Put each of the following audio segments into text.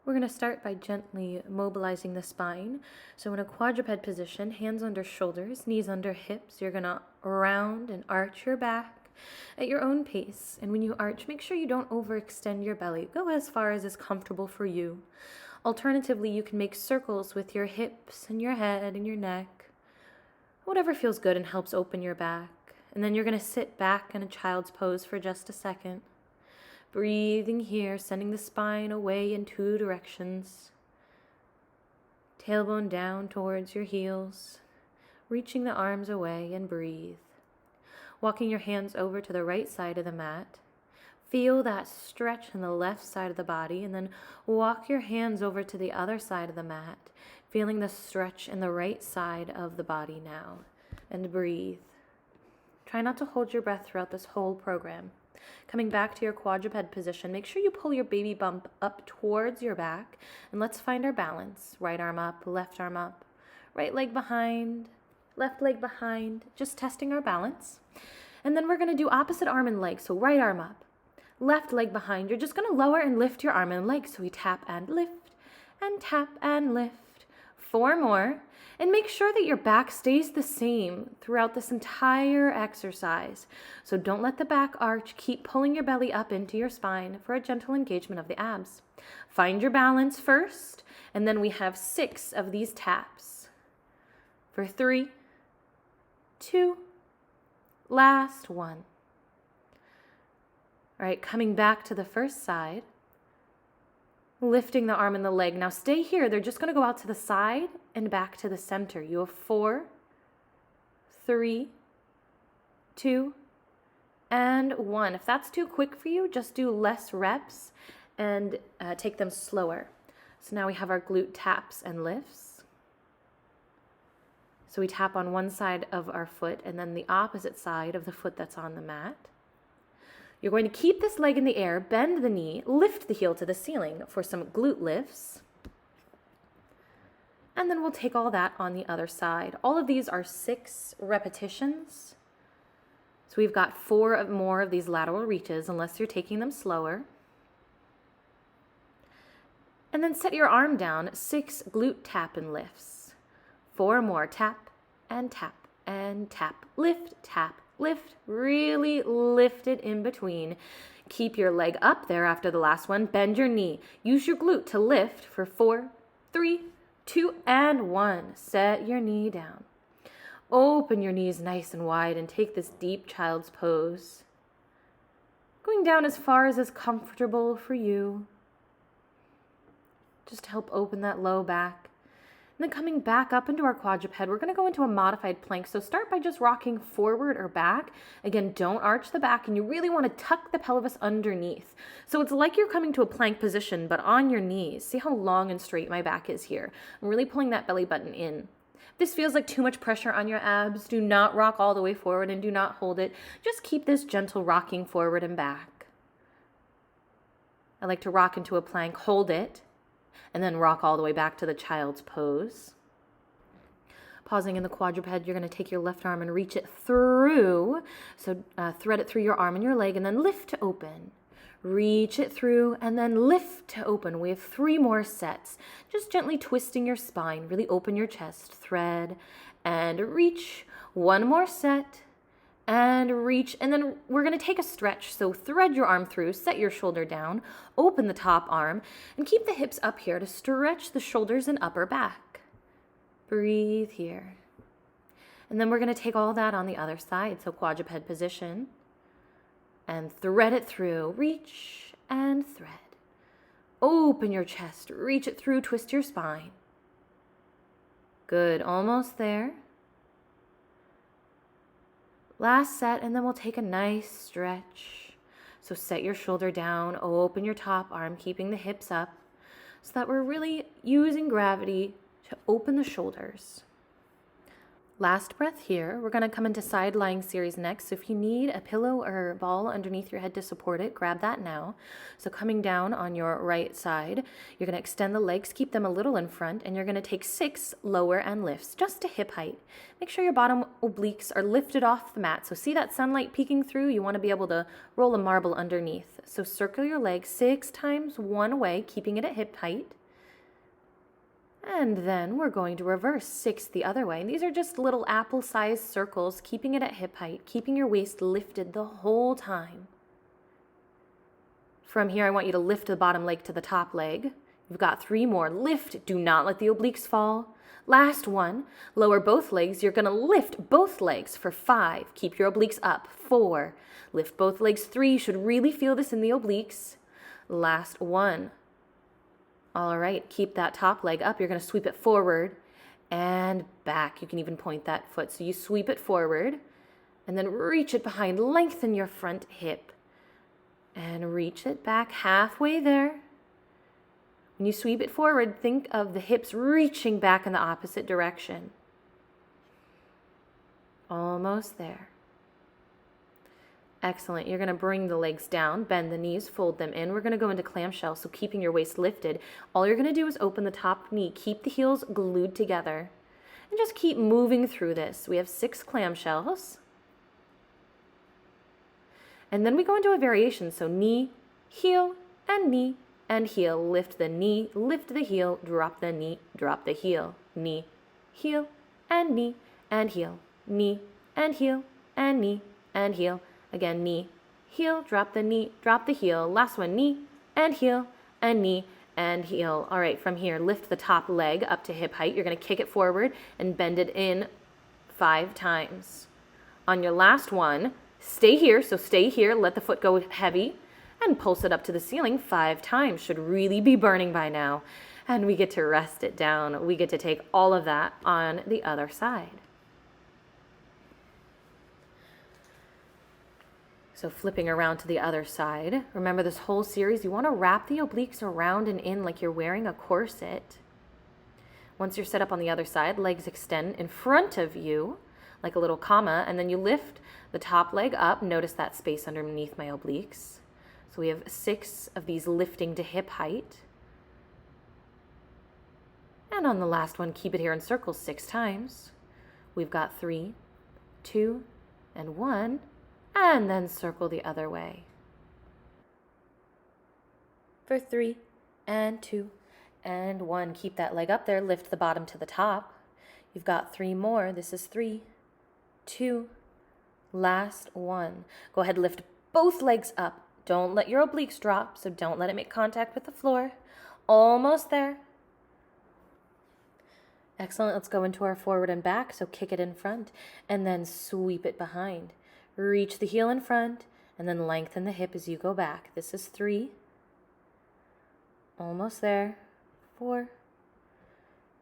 We're going to start by gently mobilizing the spine. So in a quadruped position, hands under shoulders, knees under hips, you're going to round and arch your back at your own pace. And when you arch, make sure you don't overextend your belly. Go as far as is comfortable for you. Alternatively, you can make circles with your hips and your head and your neck. Whatever feels good and helps open your back. And then you're going to sit back in a child's pose for just a second. Breathing here, sending the spine away in two directions. Tailbone down towards your heels. Reaching the arms away and breathe. Walking your hands over to the right side of the mat. Feel that stretch in the left side of the body, and then walk your hands over to the other side of the mat, feeling the stretch in the right side of the body now. And breathe. Try not to hold your breath throughout this whole program. Coming back to your quadruped position, make sure you pull your baby bump up towards your back, and let's find our balance. Right arm up, left arm up, right leg behind, left leg behind, just testing our balance. And then we're going to do opposite arm and leg, so right arm up, left leg behind. You're just going to lower and lift your arm and leg, so we tap and lift, and tap and lift. 4 more. And make sure that your back stays the same throughout this entire exercise. So don't let the back arch. Keep pulling your belly up into your spine for a gentle engagement of the abs. Find your balance first, and then we have 6 of these taps. For 3, 2, last 1. All right, coming back to the first side. Lifting the arm and the leg. Now stay here. They're just going to go out to the side and back to the center. You have 4, 3, 2, and 1. If that's too quick for you, just do less reps and take them slower. So now we have our glute taps and lifts. So we tap on one side of our foot and then the opposite side of the foot that's on the mat. You're going to keep this leg in the air, bend the knee, lift the heel to the ceiling for some glute lifts. And then we'll take all that on the other side. All of these are 6 repetitions. So we've got 4 more of these lateral reaches, unless you're taking them slower. And then set your arm down, 6 glute tap and lifts. 4 more, tap and tap and tap, lift, tap, lift, really lift it in between. Keep your leg up there after the last one. Bend your knee. Use your glute to lift for 4, 3, 2, and 1. Set your knee down. Open your knees nice and wide and take this deep child's pose. Going down as far as is comfortable for you. Just to help open that low back. And then coming back up into our quadruped, we're going to go into a modified plank. So start by just rocking forward or back. Again, don't arch the back, and you really want to tuck the pelvis underneath. So it's like you're coming to a plank position, but on your knees. See how long and straight my back is here. I'm really pulling that belly button in. If this feels like too much pressure on your abs, do not rock all the way forward and do not hold it. Just keep this gentle rocking forward and back. I like to rock into a plank, hold it, and then rock all the way back to the child's pose. Pausing in the quadruped, you're going to take your left arm and reach it through. So thread it through your arm and your leg, and then lift to open. Reach it through, and then lift to open. We have 3 more sets. Just gently twisting your spine. Really open your chest. Thread and reach. 1 more set. And reach, and then we're going to take a stretch. So thread your arm through, set your shoulder down, open the top arm, and keep the hips up here to stretch the shoulders and upper back. Breathe here. And then we're going to take all that on the other side. So quadruped position, and thread it through, reach and thread. Open your chest, reach it through, twist your spine. Good, almost there. Last set, and then we'll take a nice stretch. So set your shoulder down, open your top arm, keeping the hips up so that we're really using gravity to open the shoulders. Last breath here. We're going to come into side lying series next. So if you need a pillow or ball underneath your head to support it, grab that now. So coming down on your right side, you're going to extend the legs, keep them a little in front, and you're going to take 6 lower and lifts just to hip height. Make sure your bottom obliques are lifted off the mat. So see that sunlight peeking through? You want to be able to roll a marble underneath. So circle your legs 6 times one way, keeping it at hip height. And then we're going to reverse 6 the other way. And these are just little apple-sized circles, keeping it at hip height, keeping your waist lifted the whole time. From here, I want you to lift the bottom leg to the top leg. You've got 3 more. Lift. Do not let the obliques fall. Last one. Lower both legs. You're going to lift both legs for 5. Keep your obliques up. 4. Lift both legs. 3. You should really feel this in the obliques. Last one. All right, keep that top leg up. You're going to sweep it forward and back. You can even point that foot. So you sweep it forward and then reach it behind. Lengthen your front hip and reach it back halfway there. When you sweep it forward, think of the hips reaching back in the opposite direction. Almost there. Excellent. You're going to bring the legs down, bend the knees, fold them in. We're going to go into clamshell, so keeping your waist lifted. All you're going to do is open the top knee. Keep the heels glued together. And just keep moving through this. We have 6 clamshells. And then we go into a variation. So knee, heel, and heel. Lift the knee, lift the heel, drop the knee, drop the heel. Knee, heel, and heel. Knee, and heel, and knee, and heel. Again, knee, heel, drop the heel. Last one, knee, and heel, and knee, and heel. All right, from here, lift the top leg up to hip height. You're going to kick it forward and bend it in 5 times. On your last one, stay here. So stay here, let the foot go heavy, and pulse it up to the ceiling 5 times. Should really be burning by now. And we get to rest it down. We get to take all of that on the other side. So flipping around to the other side. Remember this whole series, you want to wrap the obliques around and in like you're wearing a corset. Once you're set up on the other side, legs extend in front of you like a little comma, and then you lift the top leg up. Notice that space underneath my obliques. So we have 6 of these lifting to hip height. And on the last one, keep it here in circles 6 times. We've got 3, 2, and 1. And then circle the other way. For 3, and 2, and 1. Keep that leg up there. Lift the bottom to the top. You've got 3 more. This is 3, 2, last one. Go ahead, lift both legs up. Don't let your obliques drop, so don't let it make contact with the floor. Almost there. Excellent. Let's go into our forward and back. So kick it in front and then sweep it behind. Reach the heel in front and then lengthen the hip as you go back. This is 3. Almost there. 4.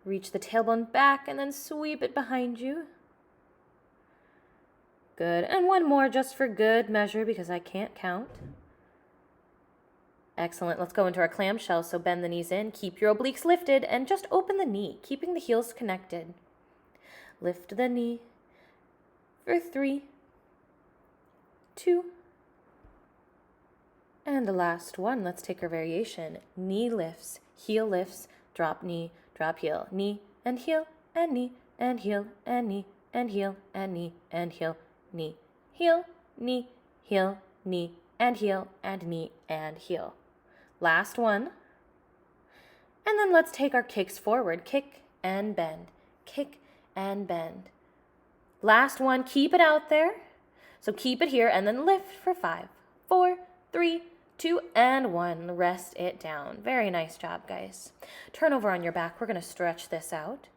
Reach the tailbone back and then sweep it behind you. Good. And 1 more just for good measure because I can't count. Excellent. Let's go into our clamshell. So bend the knees in, keep your obliques lifted, and just open the knee, keeping the heels connected. Lift the knee for 3, 2, and the last one. Let's take our variation. Knee lifts, heel lifts, drop knee, drop heel, knee and heel, and knee and heel, and knee and heel, and knee and heel, knee, heel, knee, heel, knee, and heel, and knee and heel. Last one. And then let's take our kicks forward. Kick and bend, kick and bend. Last one, keep it out there. So keep it here and then lift for 5, 4, 3, 2, and 1. Rest it down. Very nice job, guys. Turn over on your back. We're going to stretch this out.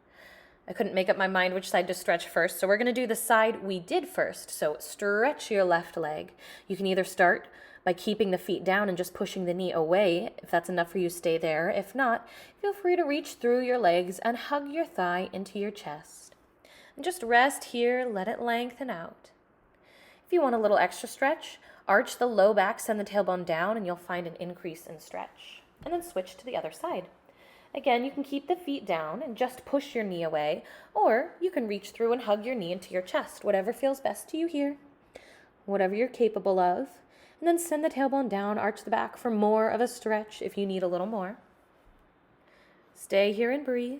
I couldn't make up my mind which side to stretch first, so we're going to do the side we did first. So stretch your left leg. You can either start by keeping the feet down and just pushing the knee away. If that's enough for you, stay there. If not, feel free to reach through your legs and hug your thigh into your chest. And just rest here, let it lengthen out. If you want a little extra stretch, arch the low back, send the tailbone down, and you'll find an increase in stretch. And then switch to the other side. Again, you can keep the feet down and just push your knee away, or you can reach through and hug your knee into your chest, whatever feels best to you here, whatever you're capable of. And then send the tailbone down, arch the back for more of a stretch if you need a little more. Stay here and breathe.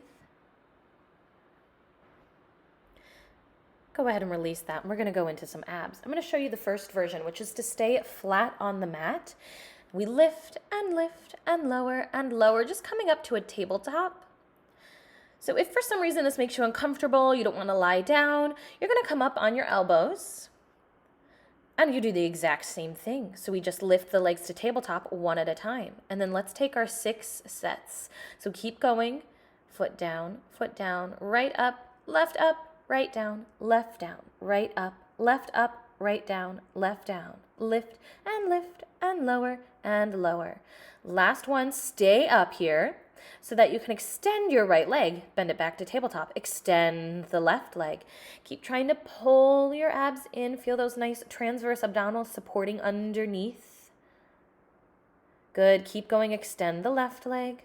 Go ahead and release that, and we're going to go into some abs. I'm going to show you the first version, which is to stay flat on the mat. We lift and lower, just coming up to a tabletop. So if for some reason this makes you uncomfortable, you don't want to lie down, you're going to come up on your elbows, and you do the exact same thing. So we just lift the legs to tabletop one at a time. And then let's take our 6 sets. So keep going, foot down, right up, right down, right up, right down, left down. Lift and lower and lower. Last one, stay up here so that you can extend your right leg, bend it back to tabletop, extend the left leg. Keep trying to pull your abs in, feel those nice transverse abdominals supporting underneath. Good, keep going, extend the left leg.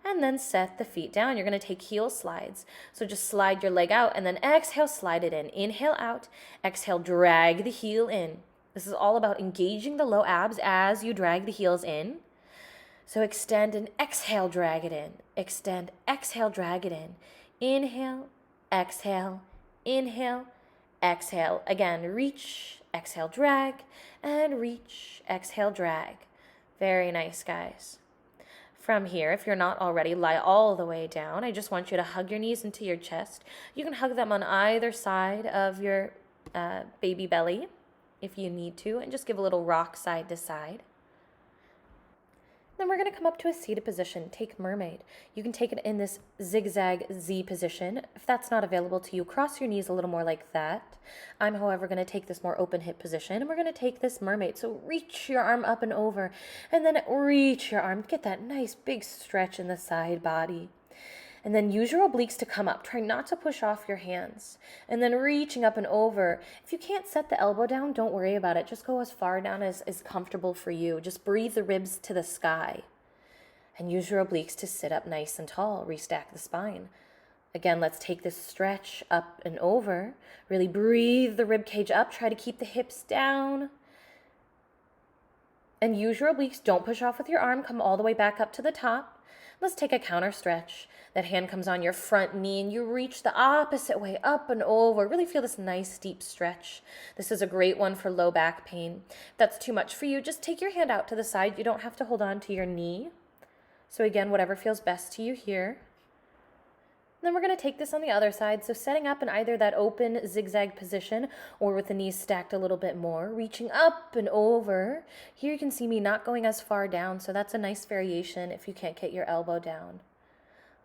And then set the feet down. You're going to take heel slides. So just slide your leg out and then exhale, slide it in. Inhale out, exhale, drag the heel in. This is all about engaging the low abs as you drag the heels in. So extend and exhale, drag it in. Extend, exhale, drag it in. Inhale, exhale, inhale, exhale. Again, reach, exhale, drag, and reach, exhale, drag. Very nice, guys. From here, if you're not already, lie all the way down. I just want you to hug your knees into your chest. You can hug them on either side of your baby belly if you need to, and just give a little rock side to side. Then we're going to come up to a seated position. Take Mermaid. You can take it in this zigzag Z position. If that's not available to you, cross your knees a little more like that. I'm, however, going to take this more open hip position, and we're going to take this Mermaid. So reach your arm up and over, and then reach your arm. Get that nice big stretch in the side body. And then use your obliques to come up. Try not to push off your hands. And then reaching up and over. If you can't set the elbow down, don't worry about it. Just go as far down as is comfortable for you. Just breathe the ribs to the sky. And use your obliques to sit up nice and tall. Restack the spine. Again, let's take this stretch up and over. Really breathe the rib cage up. Try to keep the hips down. And use your obliques. Don't push off with your arm. Come all the way back up to the top. Let's take a counter stretch. That hand comes on your front knee and you reach the opposite way up and over. Really feel this nice deep stretch. This is a great one for low back pain. If that's too much for you, just take your hand out to the side. You don't have to hold on to your knee. So again, whatever feels best to you here. Then we're going to take this on the other side. So setting up in either that open zigzag position or with the knees stacked a little bit more, reaching up and over. Here you can see me not going as far down, so that's a nice variation if you can't get your elbow down.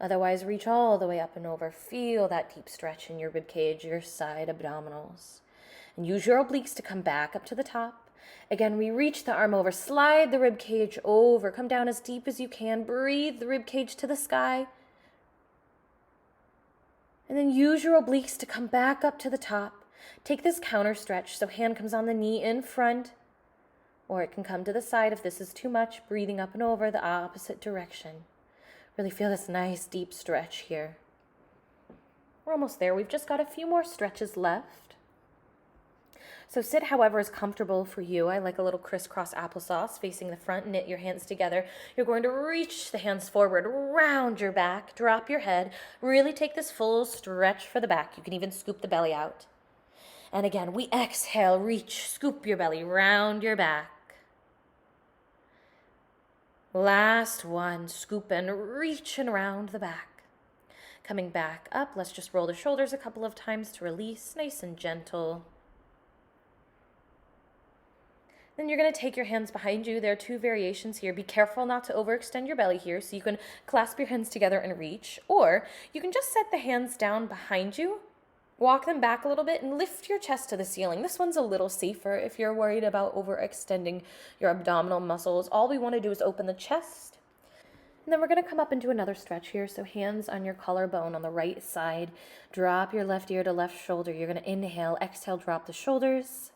Otherwise, reach all the way up and over. Feel that deep stretch in your rib cage, your side abdominals. And use your obliques to come back up to the top. Again, we reach the arm over, slide the rib cage over, come down as deep as you can, breathe the rib cage to the sky. And then use your obliques to come back up to the top. Take this counter stretch, so hand comes on the knee in front, or it can come to the side if this is too much, breathing up and over the opposite direction. Really feel this nice deep stretch here. We're almost there. We've just got a few more stretches left. So sit however is comfortable for you. I like a little crisscross applesauce facing the front. Knit your hands together. You're going to reach the hands forward, round your back, drop your head. Really take this full stretch for the back. You can even scoop the belly out. And again, we exhale, reach, scoop your belly, round your back. Last one, scoop and reach and round the back. Coming back up, let's just roll the shoulders a couple of times to release, nice and gentle. Then you're going to take your hands behind you. There are 2 variations here. Be careful not to overextend your belly here, so you can clasp your hands together and reach, or you can just set the hands down behind you, walk them back a little bit, and lift your chest to the ceiling. This one's a little safer if you're worried about overextending your abdominal muscles. All we want to do is open the chest. And then we're going to come up into another stretch here. So hands on your collarbone on the right side. Drop your left ear to left shoulder. You're going to inhale, exhale, drop the shoulders.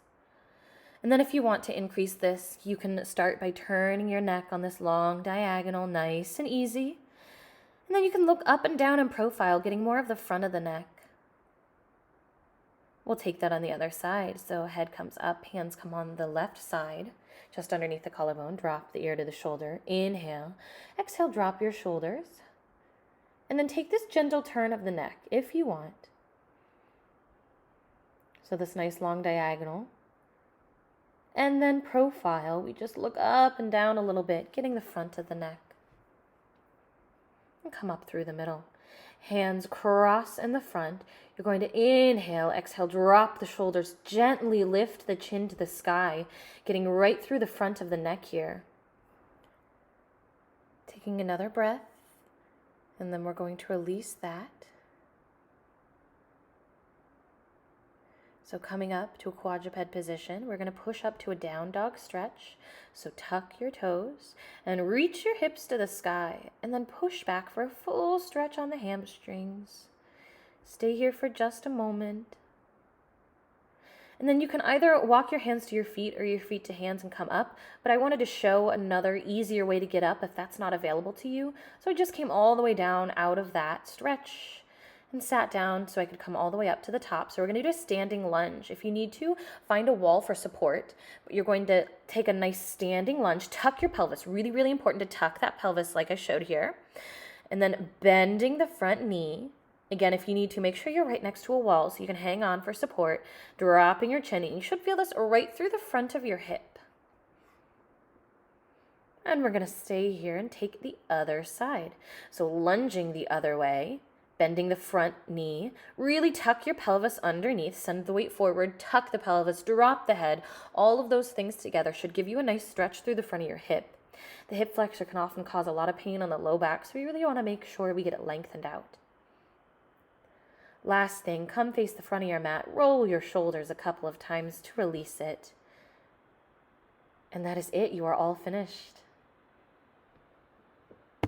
And then if you want to increase this, you can start by turning your neck on this long diagonal, nice and easy. And then you can look up and down in profile, getting more of the front of the neck. We'll take that on the other side. So head comes up, hands come on the left side, just underneath the collarbone. Drop the ear to the shoulder. Inhale. Exhale, drop your shoulders. And then take this gentle turn of the neck if you want. So this nice long diagonal. And then profile, we just look up and down a little bit, getting the front of the neck. And come up through the middle. Hands cross in the front. You're going to inhale, exhale, drop the shoulders, gently lift the chin to the sky, getting right through the front of the neck here. Taking another breath, and then we're going to release that. So coming up to a quadruped position, we're going to push up to a down dog stretch. So tuck your toes and reach your hips to the sky, and then push back for a full stretch on the hamstrings. Stay here for just a moment. And then you can either walk your hands to your feet or your feet to hands and come up, but I wanted to show another easier way to get up if that's not available to you. So I just came all the way down out of that stretch and sat down so I could come all the way up to the top. So we're going to do a standing lunge. If you need to, find a wall for support. But you're going to take a nice standing lunge, tuck your pelvis. Really, really important to tuck that pelvis like I showed here. And then bending the front knee. Again, if you need to, make sure you're right next to a wall so you can hang on for support. Dropping your chin. And you should feel this right through the front of your hip. And we're going to stay here and take the other side. So lunging the other way. Bending the front knee, really tuck your pelvis underneath, send the weight forward, tuck the pelvis, drop the head. All of those things together should give you a nice stretch through the front of your hip. The hip flexor can often cause a lot of pain on the low back, so we really want to make sure we get it lengthened out. Last thing, come face the front of your mat, roll your shoulders a couple of times to release it. And that is it. You are all finished.